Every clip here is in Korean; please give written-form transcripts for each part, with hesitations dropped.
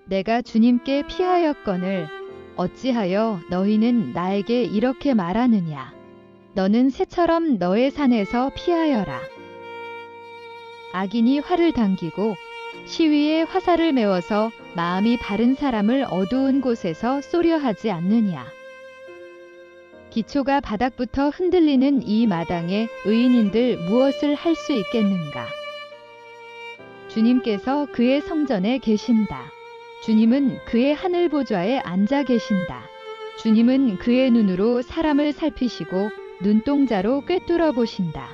내가 주님께 피하였거늘 어찌하여 너희는 나에게 이렇게 말하느냐. 너는 새처럼 너의 산에서 피하여라. 악인이 활을 당기고 시위에 화살을 메워서 마음이 바른 사람을 어두운 곳에서 쏘려 하지 않느냐. 기초가 바닥부터 흔들리는 이 마당에 의인인들 무엇을 할 수 있겠는가. 주님께서 그의 성전에 계신다. 주님은 그의 하늘 보좌에 앉아 계신다. 주님은 그의 눈으로 사람을 살피시고 눈동자로 꿰뚫어 보신다.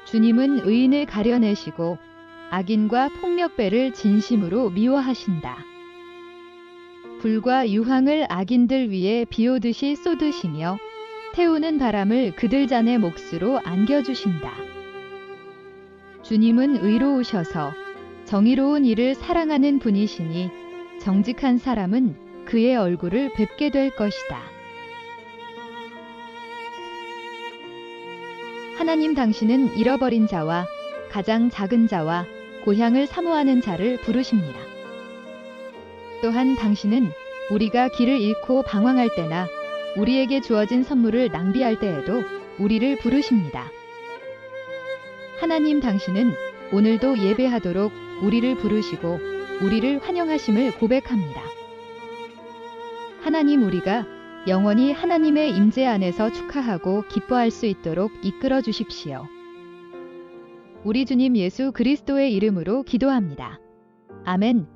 주님은 의인을 가려내시고 악인과 폭력배를 진심으로 미워하신다. 불과 유황을 악인들 위에 비오듯이 쏟으시며 태우는 바람을 그들 잔의 몫으로 안겨주신다. 주님은 의로우셔서 정의로운 일을 사랑하는 분이시니 정직한 사람은 그의 얼굴을 뵙게 될 것이다. 하나님 당신은 잃어버린 자와 가장 작은 자와 고향을 사모하는 자를 부르십니다. 또한 당신은 우리가 길을 잃고 방황할 때나 우리에게 주어진 선물을 낭비할 때에도 우리를 부르십니다. 하나님 당신은 오늘도 예배하도록 우리를 부르시고 우리를 환영하심을 고백합니다. 하나님, 우리가 영원히 하나님의 임재 안에서 축하하고 기뻐할 수 있도록 이끌어 주십시오. 우리 주님 예수 그리스도의 이름으로 기도합니다. 아멘.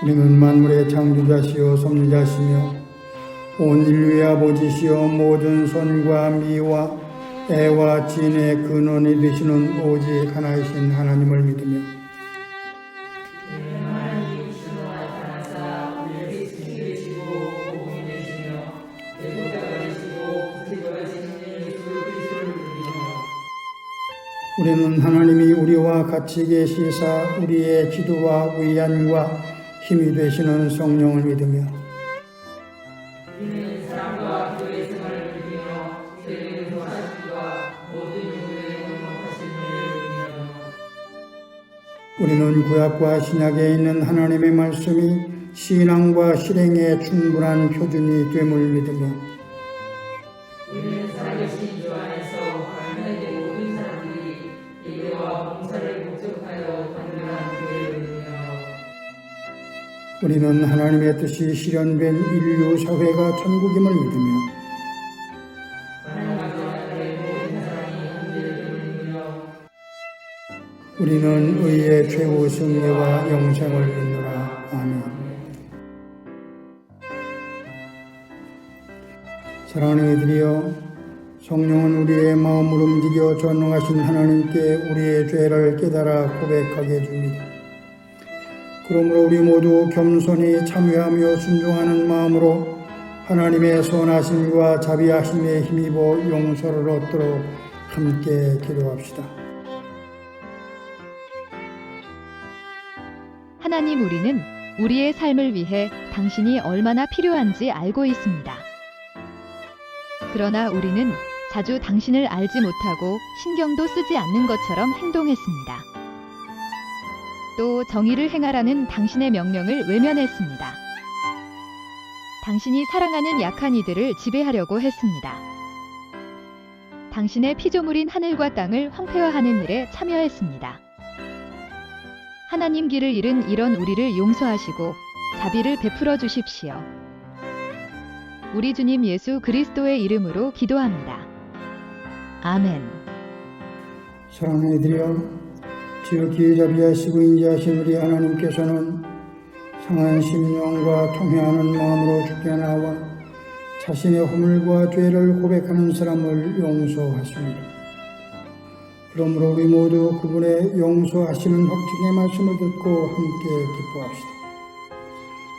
우리는 만물의 창조자시요 섭리자시며 온 인류의 아버지시여 모든 선과 미와 애와 진의 근원이 되시는 오직 하나이신 하나님을 믿으며 우리는 하나님이 우리와 같이 계시사 우리의 기도와 위안과 힘이 되시는 성령을 믿으며 우리는 구약과 신약에 있는 하나님의 말씀이 신앙과 실행에 충분한 표준이 됨을 믿으며 우리는 살아계신 주 안에서 하나님의 모든 사람들이 예배와 봉사를 목적하여 단결한 교회를 믿으며 우리는 하나님의 뜻이 실현된 인류 사회가 천국임을 믿으며 우리는 의의 최후 승리와 영생을 믿노라. 아멘. 사랑하는 이들이여, 성령은 우리의 마음을 움직여 전능하신 하나님께 우리의 죄를 깨달아 고백하게 해줍니다. 그러므로 우리 모두 겸손히 참여하며 순종하는 마음으로 하나님의 선하심과 자비하심에 힘입어 용서를 얻도록 함께 기도합시다. 하나님, 우리는 우리의 삶을 위해 당신이 얼마나 필요한지 알고 있습니다. 그러나 우리는 자주 당신을 알지 못하고 신경도 쓰지 않는 것처럼 행동했습니다. 또 정의를 행하라는 당신의 명령을 외면했습니다. 당신이 사랑하는 약한 이들을 지배하려고 했습니다. 당신의 피조물인 하늘과 땅을 황폐화하는 일에 참여했습니다. 하나님 길을 잃은 이런 우리를 용서하시고 자비를 베풀어 주십시오. 우리 주님 예수 그리스도의 이름으로 기도합니다. 아멘. 사랑하는 이들이여, 지극히 자비하시고 인자하신 우리 하나님께서는 상한 심령과 통회하는 마음으로 주께 나와 자신의 허물과 죄를 고백하는 사람을 용서하십니다. 그러므로 우리 모두 그분의 용서하시는 확증의 말씀을 듣고 함께 기뻐합시다.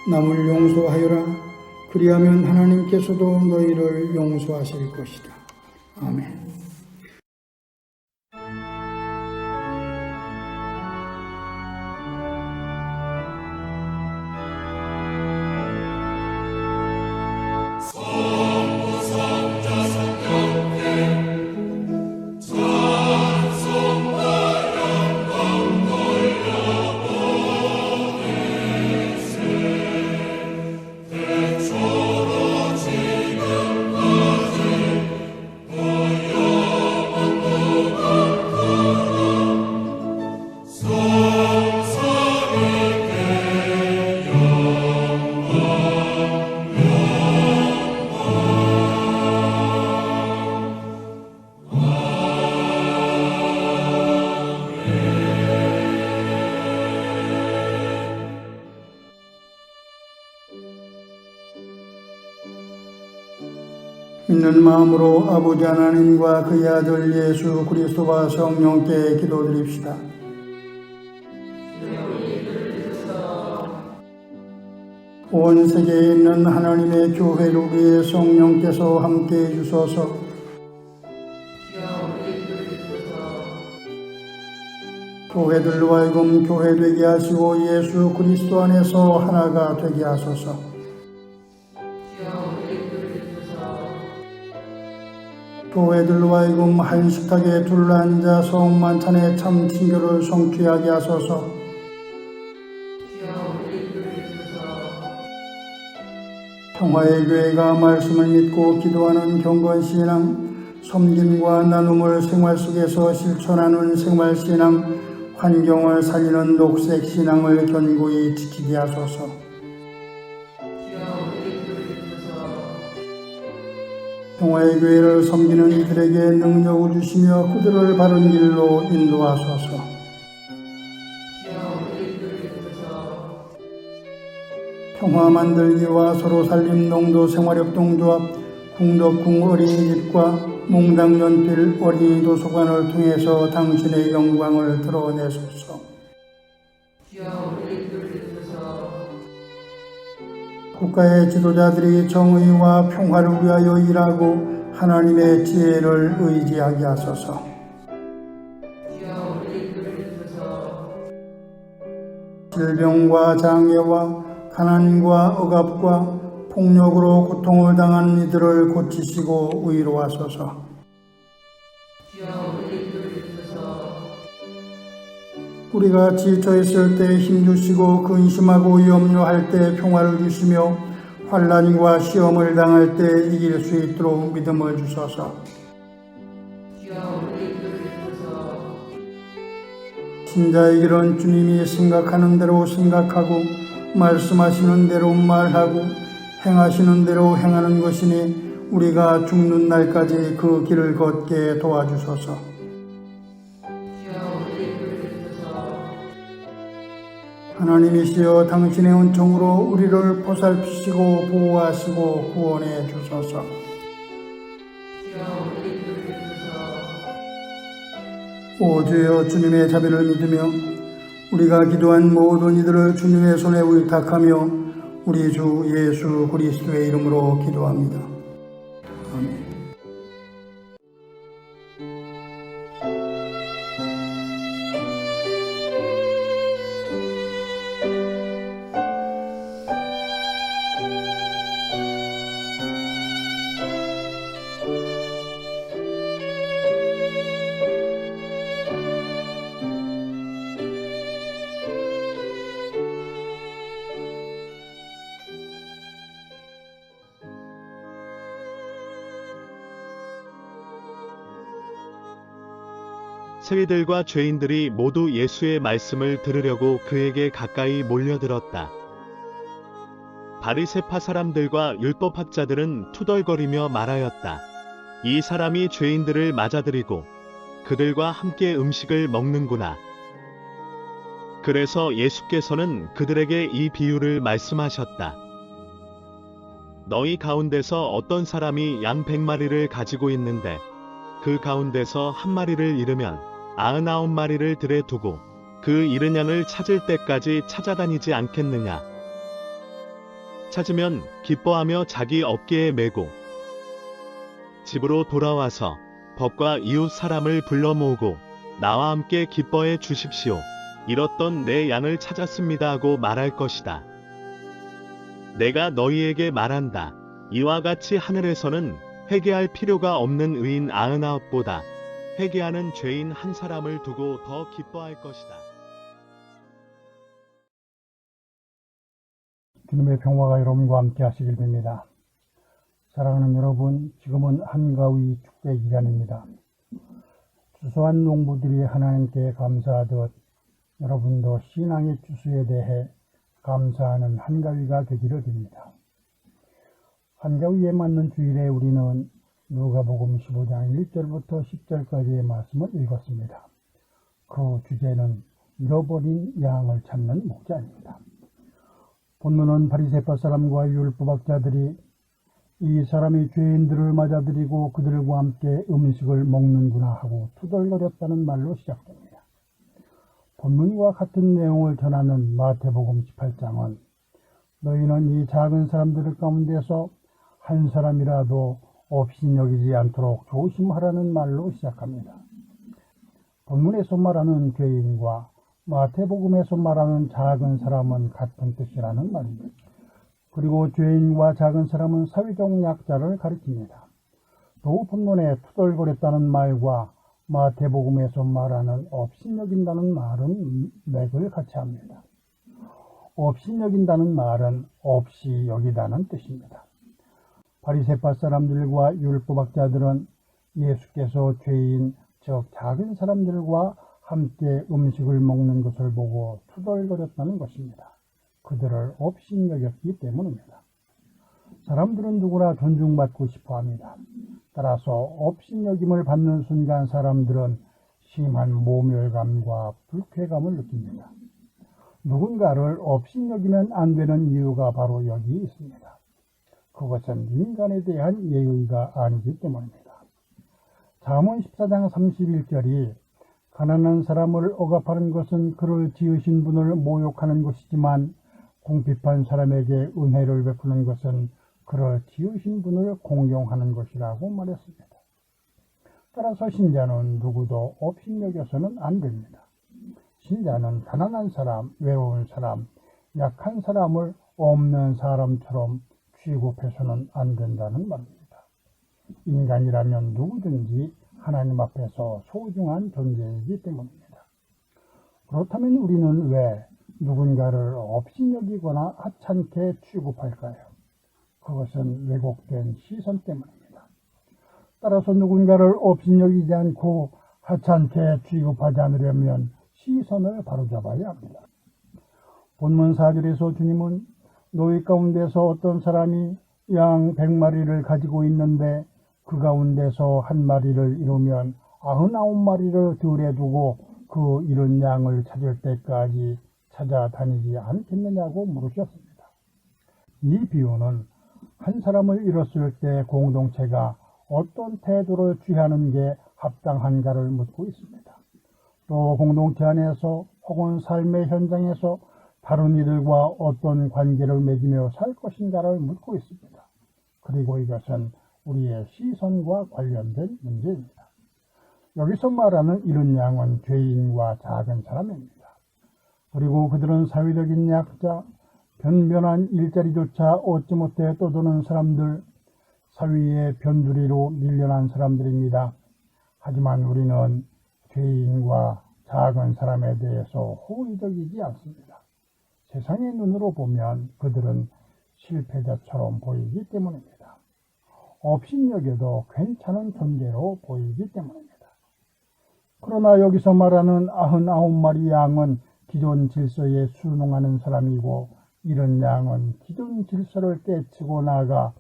남을 용서하여라. 그리하면 하나님께서도 너희를 용서하실 것이다. 아멘. 믿는 마음으로 아버지 하나님과 그의 아들 예수 그리스도와 성령께 기도드립시다. 온 세계에 있는 하나님의 교회를 위해 성령께서 함께해 주소서. 교회들로 하여금 교회되게 하시고 예수 그리스도 안에서 하나가 되게 하소서. 교회들로 하여금 한식하게 둘러앉아 성만찬의 참 친교를 성취하게 하소서. 평화의 교회가 말씀을 믿고 기도하는 경건신앙, 섬김과 나눔을 생활 속에서 실천하는 생활신앙, 환경을 살리는 녹색신앙을 견고히 지키게 하소서. 평화의 교회를 섬기는 이들에게 능력을 주시며 그들을 바른 길로 인도하소서. 평화 만들기와 서로 살림 농도 생활협 동조합 궁덕궁 어린이집과 몽당 연필 어린이 도서관을 통해서 당신의 영광을 드러내소서. 주여 우리 기도를 들으소서. 국가의 지도자들이 정의와 평화를 위하여 일하고 하나님의 지혜를 의지하게 하소서. 주여 우리 기도를 들으소서. 질병과 장애와 가난과 억압과 폭력으로 고통을 당한 이들을 고치시고 위로하소서. 주여 우리 기도를 들으소서. 우리가 지쳐 있을 때 힘주시고 근심하고 염려할 때 평화를 주시며 환난과 시험을 당할 때 이길 수 있도록 믿음을 주소서. 주여 우리 기도를 들으소서. 신자의 길은 주님이 생각하는 대로 생각하고 말씀하시는 대로 말하고 행하시는 대로 행하는 것이니 우리가 죽는 날까지 그 길을 걷게 도와주소서. 주여 우리 기도를 들으소서. 하나님이시여 당신의 은총으로 우리를 보살피시고 보호하시고 구원해 주소서. 주여 우리 기도를 들으소서. 오 주여 주님의 자비를 믿으며 우리가 기도한 모든 이들을 주님의 손에 의탁하며 우리 주 예수 그리스도의 이름으로 기도합니다. 아멘. 세리들과 죄인들이 모두 예수의 말씀을 들으려고 그에게 가까이 몰려들었다. 바리새파 사람들과 율법학자들은 투덜거리며 말하였다. 이 사람이 죄인들을 맞아들이고 그들과 함께 음식을 먹는구나. 그래서 예수께서는 그들에게 이 비유를 말씀하셨다. 너희 가운데서 어떤 사람이 양 100마리를 가지고 있는데 그 가운데서 한 마리를 잃으면 99마리를 들에 두고 그 잃은 양을 찾을 때까지 찾아다니지 않겠느냐. 찾으면 기뻐하며 자기 어깨에 메고 집으로 돌아와서 벗과 이웃 사람을 불러 모으고 나와 함께 기뻐해 주십시오. 잃었던 내 양을 찾았습니다 하고 말할 것이다. 내가 너희에게 말한다. 이와 같이 하늘에서는 회개할 필요가 없는 의인 99보다 회개하는 죄인 한 사람을 두고 더 기뻐할 것이다. 주님의 평화가 여러분과 함께 하시길 빕니다. 사랑하는 여러분, 지금은 한가위 축제 기간입니다. 추수한 농부들이 하나님께 감사하듯 여러분도 신앙의 추수에 대해 감사하는 한가위가 되기를 빕니다. 한가위에 맞는 주일에 우리는 누가복음 15장 1절부터 10절까지의 말씀을 읽었습니다. 그 주제는 잃어버린 양을 찾는 목자입니다. 본문은 바리새파 사람과 율법학자들이 이 사람이 죄인들을 맞아들이고 그들과 함께 음식을 먹는구나 하고 투덜거렸다는 말로 시작됩니다. 본문과 같은 내용을 전하는 마태복음 18장은 너희는 이 작은 사람들 가운데서 한 사람이라도 업신여기지 않도록 조심하라는 말로 시작합니다. 본문에서 말하는 죄인과 마태복음에서 말하는 작은 사람은 같은 뜻이라는 말입니다. 그리고 죄인과 작은 사람은 사회적 약자를 가리킵니다. 또 본문에 투덜거렸다는 말과 마태복음에서 말하는 업신여긴다는 말은 맥을 같이 합니다. 업신여긴다는 말은 없이 여기다는 뜻입니다. 바리새파 사람들과 율법학자들은 예수께서 죄인, 즉 작은 사람들과 함께 음식을 먹는 것을 보고 투덜거렸다는 것입니다. 그들을 업신여겼기 때문입니다. 사람들은 누구나 존중받고 싶어합니다. 따라서 업신여김을 받는 순간 사람들은 심한 모멸감과 불쾌감을 느낍니다. 누군가를 업신여기면 안 되는 이유가 바로 여기 있습니다. 그것은 인간에 대한 예의가 아니기 때문입니다. 잠언 14장 31절이 가난한 사람을 억압하는 것은 그를 지으신 분을 모욕하는 것이지만 궁핍한 사람에게 은혜를 베푸는 것은 그를 지으신 분을 공경하는 것이라고 말했습니다. 따라서 신자는 누구도 업신여겨서는 안 됩니다. 신자는 가난한 사람, 외로운 사람, 약한 사람을 없는 사람처럼 취급해서는 안 된다는 말입니다. 인간이라면 누구든지 하나님 앞에서 소중한 존재이기 때문입니다. 그렇다면 우리는 왜 누군가를 업신여기거나 하찮게 취급할까요? 그것은 왜곡된 시선 때문입니다. 따라서 누군가를 업신여기지 않고 하찮게 취급하지 않으려면 시선을 바로잡아야 합니다. 본문 4절에서 주님은 너희 가운데서 어떤 사람이 양 100마리를 가지고 있는데 그 가운데서 한 마리를 잃으면 99마리를 들에 두고 그 잃은 양을 찾을 때까지 찾아다니지 않겠느냐고 물으셨습니다. 이 비유는 한 사람을 잃었을 때 공동체가 어떤 태도를 취하는 게 합당한가를 묻고 있습니다. 또 공동체 안에서 혹은 삶의 현장에서 다른 이들과 어떤 관계를 맺으며 살 것인가를 묻고 있습니다. 그리고 이것은 우리의 시선과 관련된 문제입니다. 여기서 말하는 이런 양은 죄인과 작은 사람입니다. 그리고 그들은 사회적인 약자, 변변한 일자리조차 얻지 못해 떠도는 사람들, 사회의 변두리로 밀려난 사람들입니다. 하지만 우리는 죄인과 작은 사람에 대해서 호의적이지 않습니다. 세상의 눈으로 보면 그들은 실패자처럼 보이기 때문입니다. 업신여겨도 괜찮은 존재로 보이기 때문입니다. 그러나 여기서 말하는 99마리 양은 기존 질서에 순응하는 사람이고 이런 양은 기존 질서를 깨치고 나가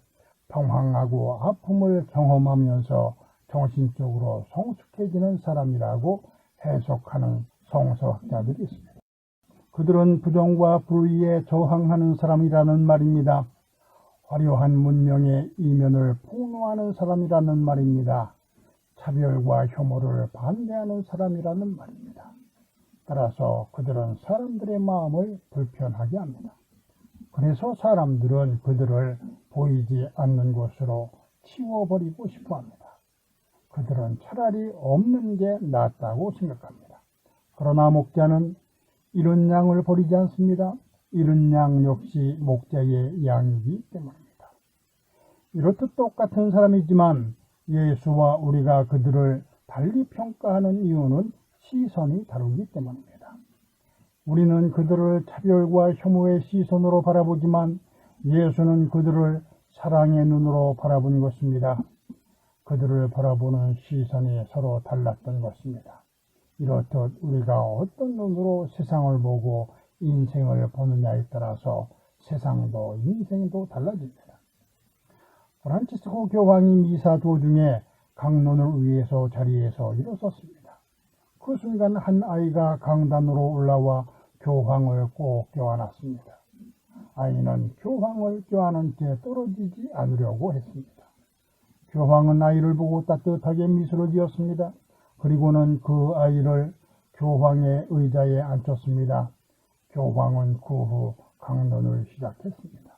방황하고 아픔을 경험하면서 정신적으로 성숙해지는 사람이라고 해석하는 성서학자들이 있습니다. 그들은 부정과 불의에 저항하는 사람이라는 말입니다. 화려한 문명의 이면을 폭로하는 사람이라는 말입니다. 차별과 혐오를 반대하는 사람이라는 말입니다. 따라서 그들은 사람들의 마음을 불편하게 합니다. 그래서 사람들은 그들을 보이지 않는 곳으로 치워버리고 싶어 합니다. 그들은 차라리 없는 게 낫다고 생각합니다. 그러나 목자는 이런 양을 버리지 않습니다. 이런 양 역시 목자의 양이기 때문입니다. 이렇듯 똑같은 사람이지만 예수와 우리가 그들을 달리 평가하는 이유는 시선이 다르기 때문입니다. 우리는 그들을 차별과 혐오의 시선으로 바라보지만 예수는 그들을 사랑의 눈으로 바라본 것입니다. 그들을 바라보는 시선이 서로 달랐던 것입니다. 이렇듯 우리가 어떤 눈으로 세상을 보고 인생을 보느냐에 따라서 세상도 인생도 달라집니다. 프란치스코 교황이 미사 도중에 강론을 위해서 자리에서 일어섰습니다. 그 순간 한 아이가 강단으로 올라와 교황을 꼭 껴안았습니다. 아이는 교황을 껴안은 채 떨어지지 않으려고 했습니다. 교황은 아이를 보고 따뜻하게 미소를 지었습니다. 그리고는 그 아이를 교황의 의자에 앉혔습니다. 교황은 그 후 강론을 시작했습니다.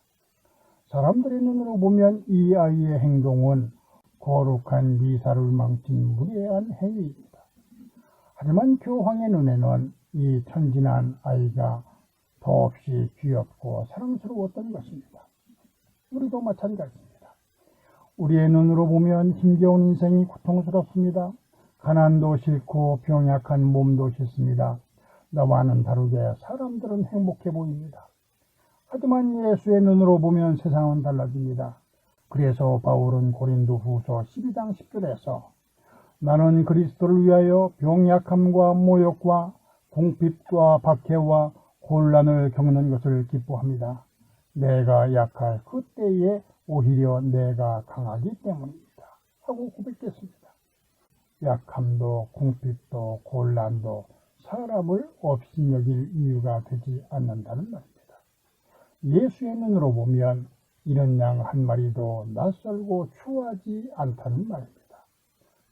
사람들의 눈으로 보면 이 아이의 행동은 거룩한 미사를 망친 무례한 행위입니다. 하지만 교황의 눈에는 이 천진한 아이가 더없이 귀엽고 사랑스러웠던 것입니다. 우리도 마찬가지입니다. 우리의 눈으로 보면 힘겨운 인생이 고통스럽습니다. 가난도 싫고 병약한 몸도 싫습니다. 나와는 다르게 사람들은 행복해 보입니다. 하지만 예수의 눈으로 보면 세상은 달라집니다. 그래서 바울은 고린도후서 12장 10절에서 나는 그리스도를 위하여 병약함과 모욕과 궁핍과 박해와 곤란을 겪는 것을 기뻐합니다. 내가 약할 그때에 오히려 내가 강하기 때문입니다. 하고 고백했습니다. 약함도 궁핍도 곤란도 사람을 업신여길 이유가 되지 않는다는 말입니다. 예수의 눈으로 보면 이런 양 한 마리도 낯설고 추하지 않다는 말입니다.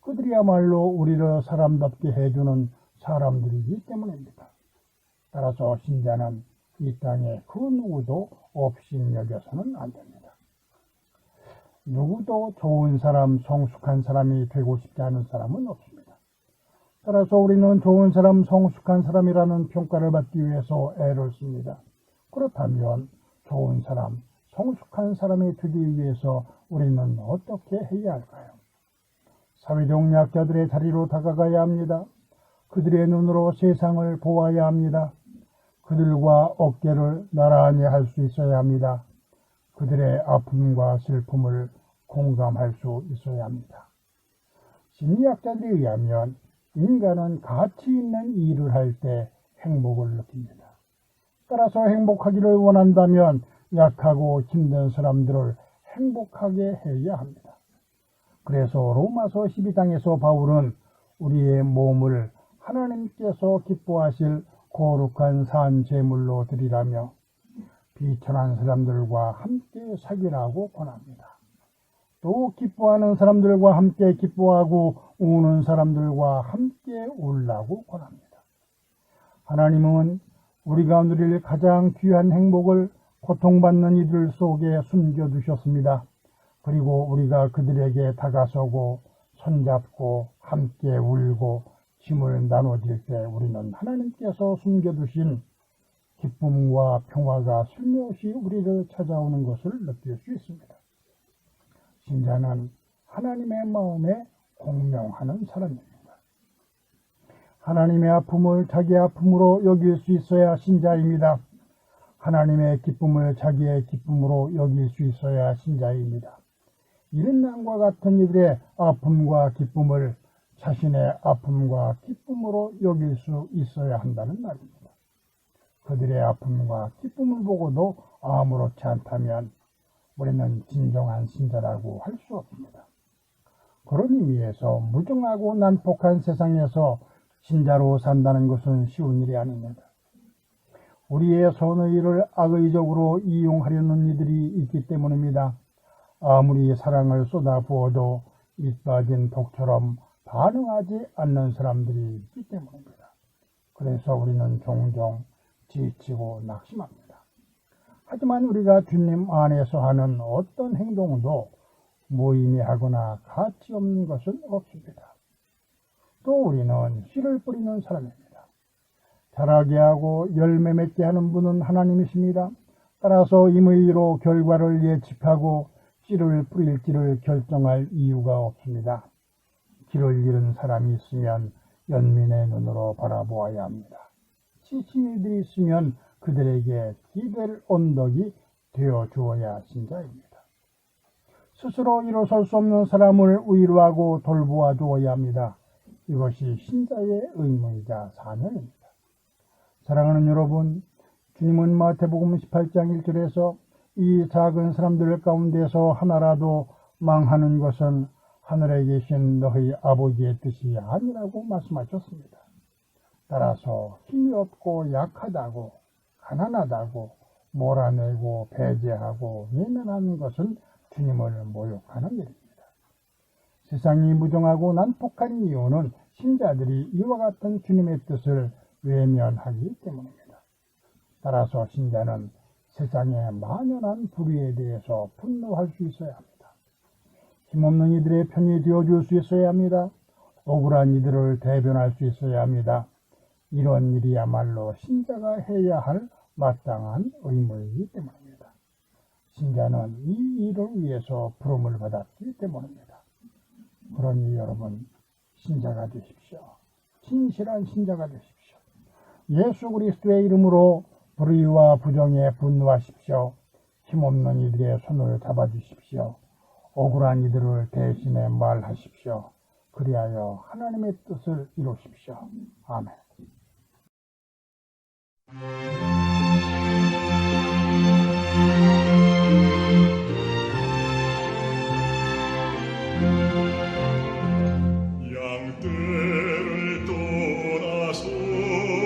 그들이야말로 우리를 사람답게 해주는 사람들이기 때문입니다. 따라서 신자는 이 땅에 그 누구도 업신여겨서는 안 됩니다. 누구도 좋은 사람, 성숙한 사람이 되고 싶지 않은 사람은 없습니다. 따라서 우리는 좋은 사람, 성숙한 사람이라는 평가를 받기 위해서 애를 씁니다. 그렇다면 좋은 사람, 성숙한 사람이 되기 위해서 우리는 어떻게 해야 할까요? 사회적 약자들의 자리로 다가가야 합니다. 그들의 눈으로 세상을 보아야 합니다. 그들과 어깨를 나란히 할 수 있어야 합니다. 그들의 아픔과 슬픔을 공감할 수 있어야 합니다. 심리학자들에 의하면 인간은 가치 있는 일을 할 때 행복을 느낍니다. 따라서 행복하기를 원한다면 약하고 힘든 사람들을 행복하게 해야 합니다. 그래서 로마서 12장에서 바울은 우리의 몸을 하나님께서 기뻐하실 거룩한 산 제물로 드리라며 비천한 사람들과 함께 사귀라고 권합니다. 또 기뻐하는 사람들과 함께 기뻐하고 우는 사람들과 함께 울라고 권합니다. 하나님은 우리가 누릴 가장 귀한 행복을 고통받는 이들 속에 숨겨두셨습니다. 그리고 우리가 그들에게 다가서고 손잡고 함께 울고 짐을 나눠질 때 우리는 하나님께서 숨겨두신 기쁨과 평화가 슬며시 우리를 찾아오는 것을 느낄 수 있습니다. 신자는 하나님의 마음에 공명하는 사람입니다. 하나님의 아픔을 자기의 아픔으로 여길 수 있어야 신자입니다. 하나님의 기쁨을 자기의 기쁨으로 여길 수 있어야 신자입니다. 이런 양과 같은 이들의 아픔과 기쁨을 자신의 아픔과 기쁨으로 여길 수 있어야 한다는 말입니다. 그들의 아픔과 기쁨을 보고도 아무렇지 않다면 우리는 진정한 신자라고 할 수 없습니다. 그런 의미에서 무정하고 난폭한 세상에서 신자로 산다는 것은 쉬운 일이 아닙니다. 우리의 선의 일을 악의적으로 이용하려는 이들이 있기 때문입니다. 아무리 사랑을 쏟아부어도 밑빠진 독처럼 반응하지 않는 사람들이 있기 때문입니다. 그래서 우리는 종종 지치고 낙심합니다. 하지만 우리가 주님 안에서 하는 어떤 행동도 무의미하거나 가치 없는 것은 없습니다. 또 우리는 씨를 뿌리는 사람입니다. 자라게 하고 열매 맺게 하는 분은 하나님이십니다. 따라서 임의로 결과를 예측하고 씨를 뿌릴지를 결정할 이유가 없습니다. 길을 잃은 사람이 있으면 연민의 눈으로 바라보아야 합니다. 지친 이들이 있으면 그들에게 기댈 언덕이 되어 주어야 신자입니다. 스스로 일어설 수 없는 사람을 위로하고 돌보아 주어야 합니다. 이것이 신자의 의무이자 사명입니다. 사랑하는 여러분, 주님은 마태복음 18장 1절에서 이 작은 사람들 가운데서 하나라도 망하는 것은 하늘에 계신 너희 아버지의 뜻이 아니라고 말씀하셨습니다. 따라서 힘이 없고 약하다고 가난하다고 몰아내고 배제하고 외면하는 것은 주님을 모욕하는 일입니다. 세상이 무정하고 난폭한 이유는 신자들이 이와 같은 주님의 뜻을 외면하기 때문입니다. 따라서 신자는 세상의 만연한 불의에 대해서 분노할 수 있어야 합니다. 힘없는 이들의 편이 되어줄 수 있어야 합니다. 억울한 이들을 대변할 수 있어야 합니다. 이런 일이야말로 신자가 해야 할 마땅한 의무이기 때문입니다. 신자는 이 일을 위해서 부름을 받았기 때문입니다. 그러니 여러분, 신자가 되십시오. 진실한 신자가 되십시오. 예수 그리스도의 이름으로 불의와 부정에 분노하십시오. 힘없는 이들의 손을 잡아주십시오. 억울한 이들을 대신에 말하십시오. 그리하여 하나님의 뜻을 이루십시오. 아멘. 양떼를 떠나서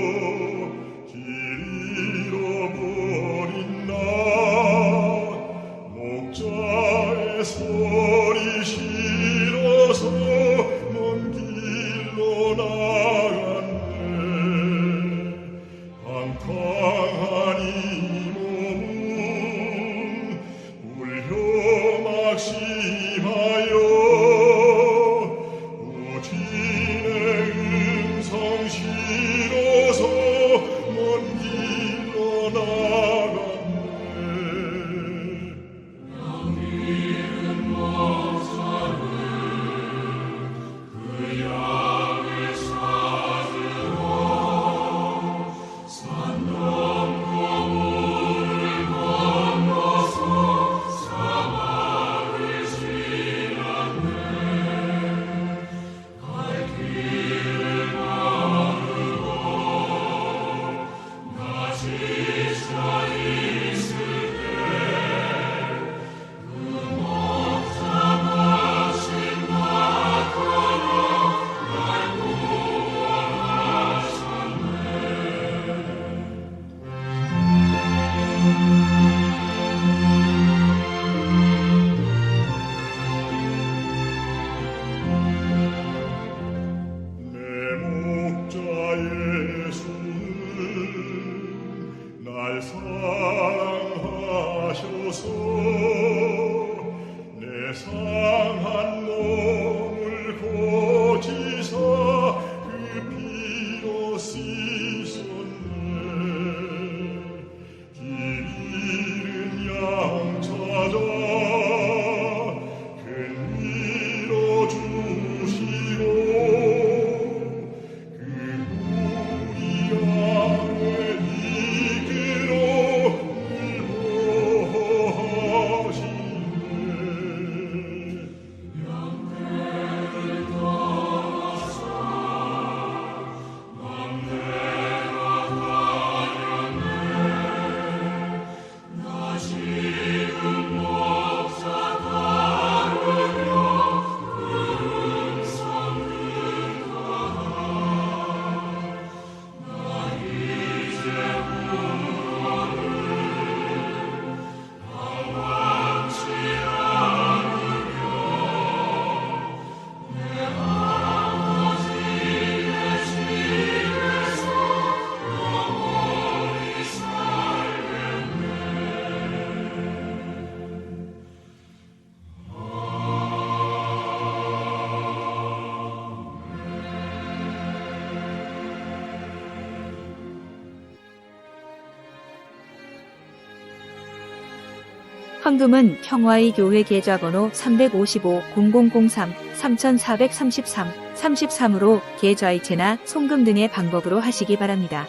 헌금은 평화의 교회 계좌번호 355-0003-3433-33으로 계좌이체나 송금 등의 방법으로 하시기 바랍니다.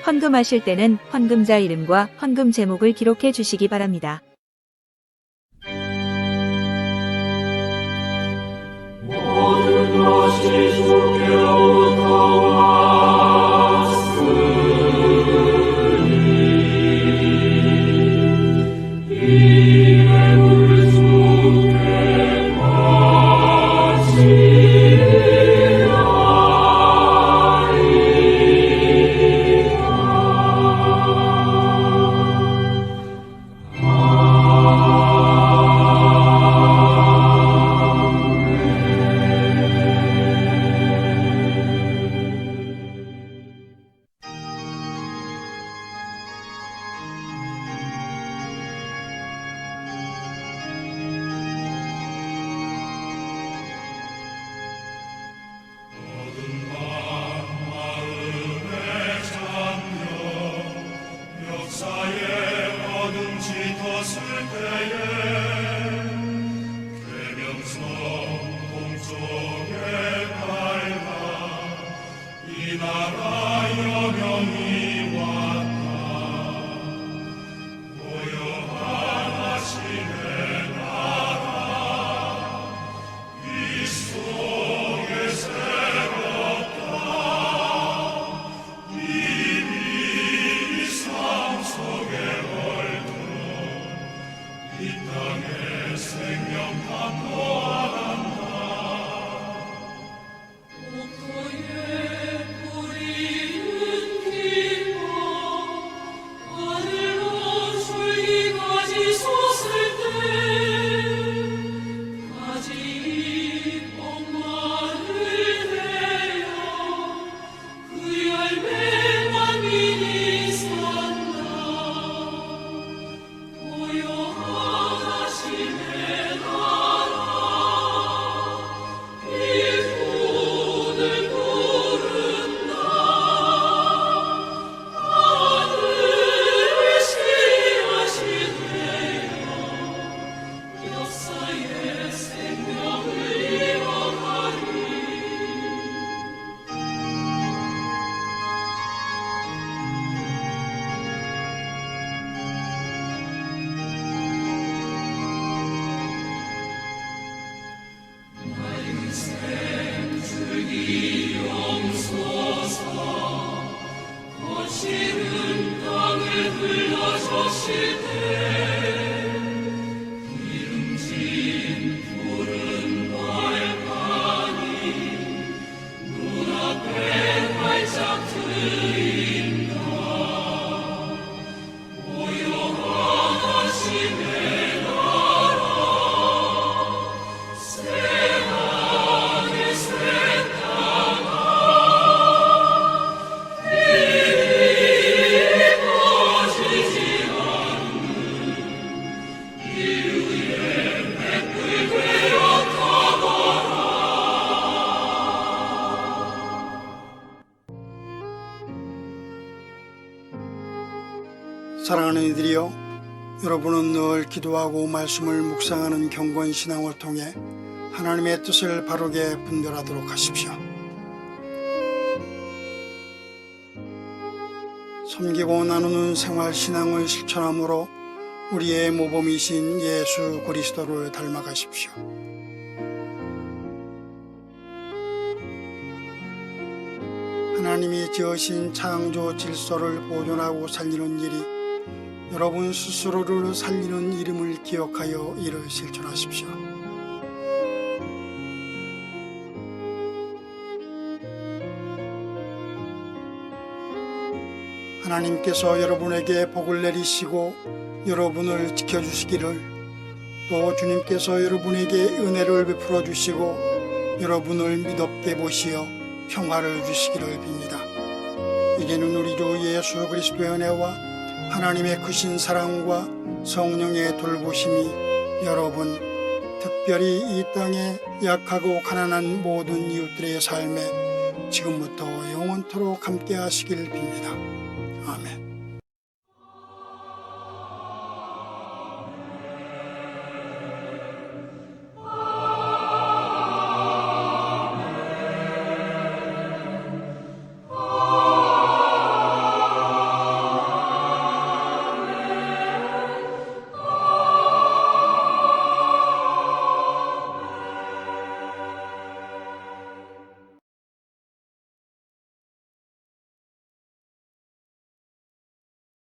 헌금하실 때는 헌금자 이름과 헌금 제목을 기록해 주시기 바랍니다. 모든 것이 주께로부터 왔으니 이에 우리 주께 역사에 어둠 짙었을 때에 계명성 동쪽에 밝아 이 나라 여명이 왔다. 고요하시네 나라 이 속에 새롭다. 이미 이 삶 속에 얼굴 이 땅에 생명 담보한다. 옥토에 뿌리는 기뻐 하늘로 줄기까지 솟을 때 가지잎 엄마를 내어 그 열매 만민이 산다. 고요하시네 나라 이 손을 부른다. 하늘을 시하시네요. 역사의 생명을 이어가리. 줄기 용소서 거칠은 땅에 흘러졌을 때 기름진 푸른 발판이 눈앞에 활짝 트인다. 고요하시네 나라 새하늘 새 땅아 꺼지지 않는 인류의 횃불 되어 타거라. 사랑하는 이들이여, 여러분은 늘 기도하고 말씀을 묵상하는 경건 신앙을 통해 하나님의 뜻을 바르게 분별하도록 하십시오. 섬기고 나누는 생활 신앙을 실천함으로 우리의 모범이신 예수 그리스도를 닮아가십시오. 하나님이 지으신 창조 질서를 보존하고 살리는 일이 여러분 스스로를 살리는 이름을 기억하여 이를 실천하십시오. 하나님께서 여러분에게 복을 내리시고 여러분을 지켜주시기를, 또 주님께서 여러분에게 은혜를 베풀어 주시고 여러분을 믿op게 보시어 평화를 주시기를 빕니다. 이제는 우리 주 예수 그리스도의 은혜와 하나님의 크신 사랑과 성령의 돌보심이 여러분, 특별히 이 땅에 약하고 가난한 모든 이웃들의 삶에 지금부터 영원토록 함께 하시길 빕니다. 아멘.